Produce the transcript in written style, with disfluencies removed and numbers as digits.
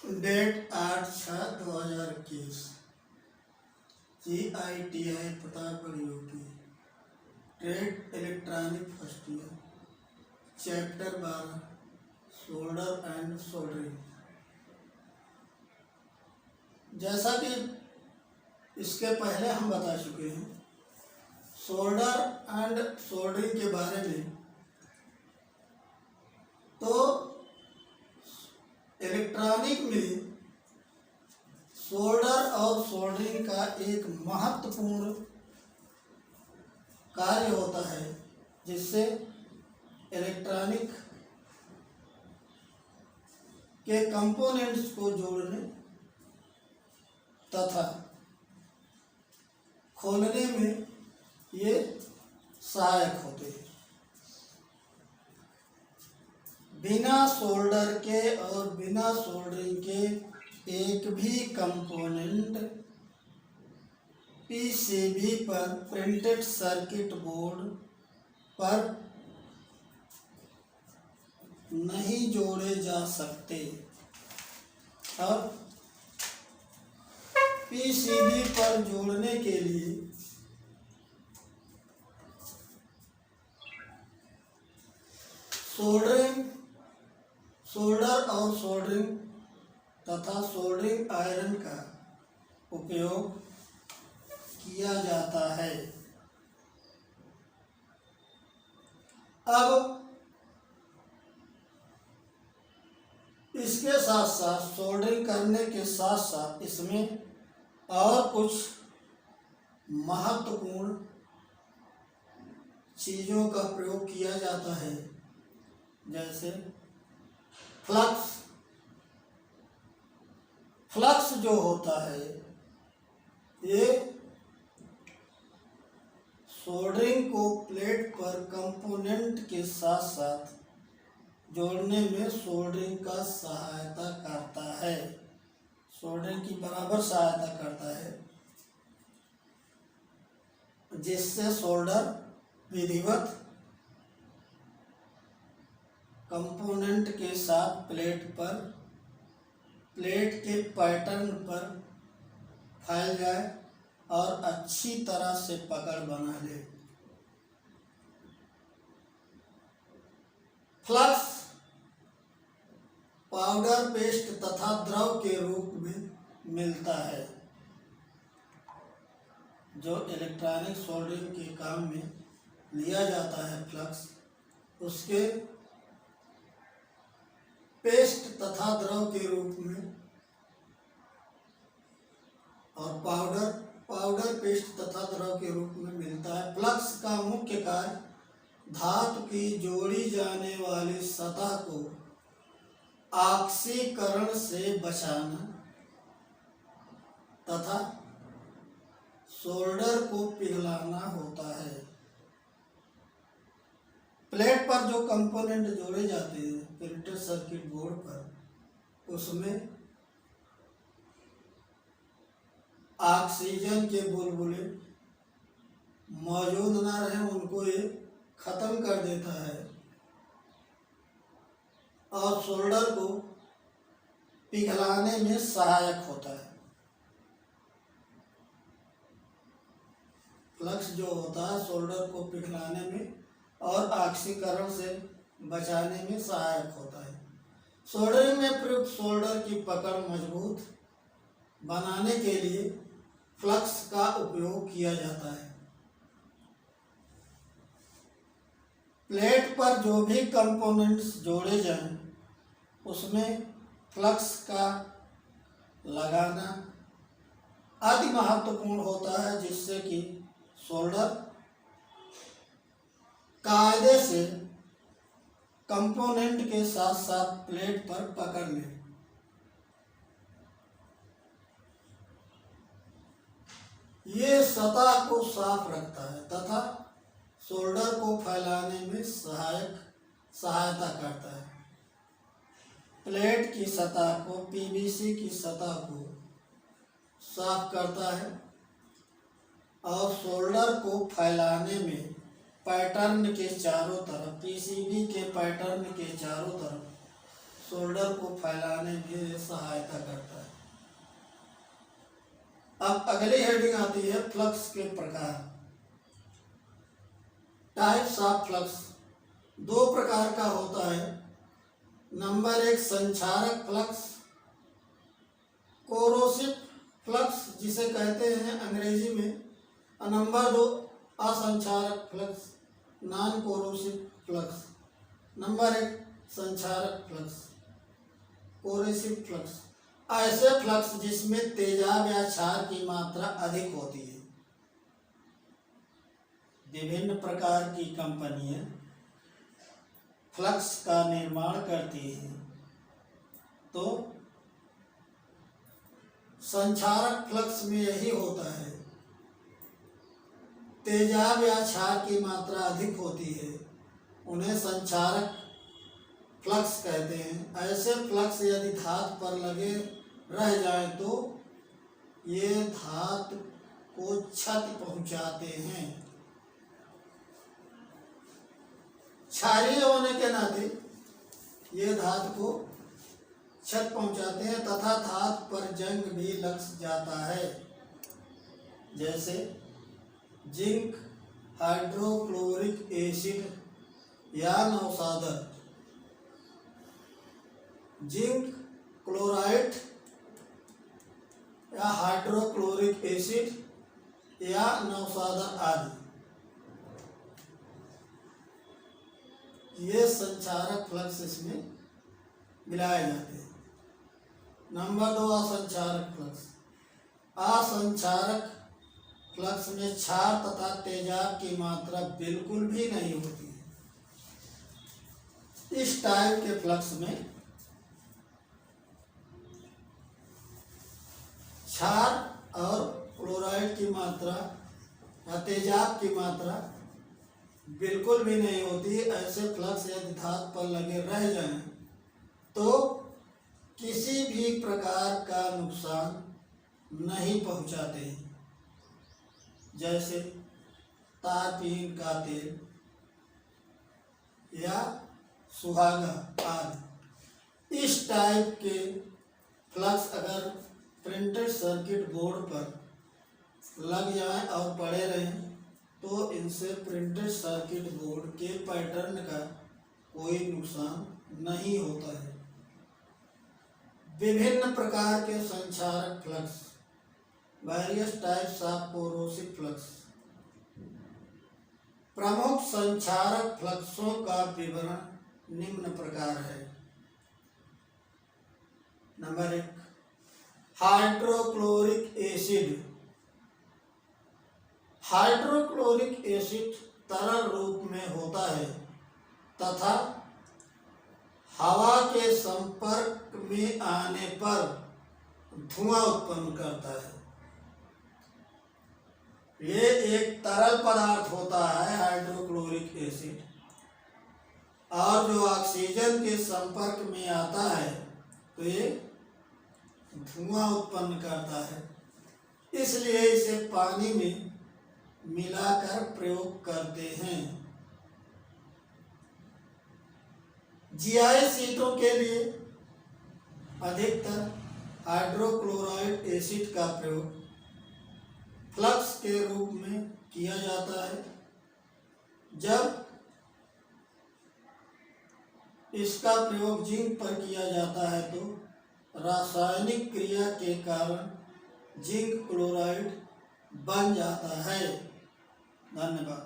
Date 8/6/2021। GITI Pratapgarh UP. Trade electronic first year. Chapter 12 solder and soldering. जैसा कि इसके पहले हम बता चुके हैं, सोल्डर एंड सोल्डरिंग के बारे में। तो इलेक्ट्रॉनिक में सोल्डर और सोल्डरिंग का एक महत्वपूर्ण कार्य होता है, जिससे इलेक्ट्रॉनिक के कंपोनेंट्स को जोड़ने तथा खोलने में ये सहायक होते हैं। बिना सोल्डर के और बिना सोल्डरिंग के एक भी कंपोनेंट पीसीबी पर प्रिंटेड सर्किट बोर्ड पर नहीं जोड़े जा सकते। और पीसीबी पर जोड़ने के लिए सोल्डर और सोल्डरिंग तथा सोल्डरिंग आयरन का उपयोग किया जाता है। अब इसके साथ साथ सोल्डरिंग करने के साथ साथ इसमें और कुछ महत्वपूर्ण चीज़ों का प्रयोग किया जाता है, जैसे फ्लक्स जो होता है, ये सोल्डरिंग को प्लेट पर कंपोनेंट के साथ साथ जोड़ने में सोल्डरिंग का सहायता करता है, सोल्डरिंग की बराबर सहायता करता है, जिससे सोल्डर विधिवत कंपोनेंट के साथ प्लेट के पैटर्न पर फैल जाए और अच्छी तरह से पकड़ बना ले। फ्लक्स पाउडर, पेस्ट तथा द्रव के रूप में मिलता है, जो इलेक्ट्रॉनिक सोल्डरिंग के काम में लिया जाता है। फ्लक्स उसके पेस्ट तथा द्रव के रूप में, और पाउडर पेस्ट तथा द्रव के रूप में मिलता है। फ्लक्स का मुख्य कार्य धातु की जोड़ी जाने वाली सतह को ऑक्सीकरण से बचाना तथा सोल्डर को पिघलाना होता है। प्लेट पर जो कंपोनेंट जोड़े जाते हैं प्रिंटेड सर्किट बोर्ड पर, उसमें ऑक्सीजन के बुलबुले मौजूद ना रहे, उनको ये खत्म कर देता है और सोल्डर को पिघलाने में सहायक होता है। फ्लक्स जो होता है सोल्डर को पिघलाने में और ऑक्सीकरण से बचाने में सहायक होता है। सोल्डरिंग में प्रयुक्त सोल्डर की पकड़ मजबूत बनाने के लिए फ्लक्स का उपयोग किया जाता है। प्लेट पर जो भी कंपोनेंट्स जोड़े जाएं, उसमें फ्लक्स का लगाना अति महत्वपूर्ण होता है, जिससे कि सोल्डर कायदे से कंपोनेंट के साथ साथ प्लेट पर पकड़ ले। ये सतह को साफ रखता है तथा सोल्डर को फैलाने में सहायता करता है। प्लेट की सतह को, पीवीसी की सतह को साफ करता है और सोल्डर को फैलाने में पैटर्न के चारों तरफ, पीसीबी के पैटर्न के चारों तरफ सोल्डर को फैलाने में ये सहायता करता है। अब अगली हेडिंग आती है फ्लक्स के प्रकार। Types of flux. दो प्रकार का होता है। नंबर 1 संक्षारक फ्लक्स, कोरोसिव फ्लक्स जिसे कहते हैं अंग्रेजी में। और नंबर 2 असंक्षारक flux, non corrosive flux. Number 1 संक्षारक फ्लक्स, कोरोसिव फ्लक्स। ऐसे फ्लक्स जिसमें तेजाब या क्षार की मात्रा अधिक होती है। विभिन्न प्रकार की कंपनियां फ्लक्स का निर्माण करती हैं। तो संक्षारक फ्लक्स में यही होता है, तेजाब या क्षार की मात्रा अधिक होती है, उन्हें संक्षारक फ्लक्स कहते हैं। ऐसे फ्लक्स यदि धातु पर लगे रह जाए तो ये धातु को क्षति पहुंचाते हैं। क्षारीय होने के नाते ये धातु को क्षत पहुंचाते हैं तथा धातु पर जंग भी लग जाता है। जैसे जिंक हाइड्रोक्लोरिक एसिड या नौसादर, जिंक क्लोराइड या हाइड्रोक्लोरिक एसिड या नौसादर आदि, ये संक्षारक फ्लक्स इसमें मिलाए जाते हैं। नंबर 2 असंक्षारक फ्लक्स। असंक्षारक फ्लक्स में क्षार तथा तेजाब की मात्रा बिल्कुल भी नहीं होती है। इस टाइप के फ्लक्स में क्षार और क्लोराइड की मात्रा या तेजाब की मात्रा बिल्कुल भी नहीं होती। ऐसे फ्लक्स यदि धातु पर लगे रह जाएं तो किसी भी प्रकार का नुकसान नहीं पहुंचाते हैं। जैसे तारपीन का तेल या सुहागा आदि। इस टाइप के फ्लक्स अगर प्रिंटेड सर्किट बोर्ड पर लग जाएं और पड़े रहें तो इनसे प्रिंटेड सर्किट बोर्ड के पैटर्न का कोई नुकसान नहीं होता है। विभिन्न प्रकार के संक्षारक flux, various types of corrosive flux. प्रमुख संक्षारक फ्लक्सों का विवरण निम्न प्रकार है। Number 1 hydrochloric acid. Hydrochloric acid तरल रूप में होता है तथा हवा के संपर्क में आने पर धुआं उत्पन्न करता है। ये एक तरल पदार्थ होता है हाइड्रोक्लोरिक एसिड, और जो ऑक्सीजन के संपर्क में आता है तो ये धुआं उत्पन्न करता है। इसलिए इसे पानी में मिलाकर प्रयोग करते हैं। जीआई सीटों के लिए अधिकतर हाइड्रोक्लोराइड एसिड का प्रयोग फ्लक्स के रूप में किया जाता है। जब इसका प्रयोग जिंक पर किया जाता है तो रासायनिक क्रिया के कारण जिंक क्लोराइड बन जाता है। धन्यवाद।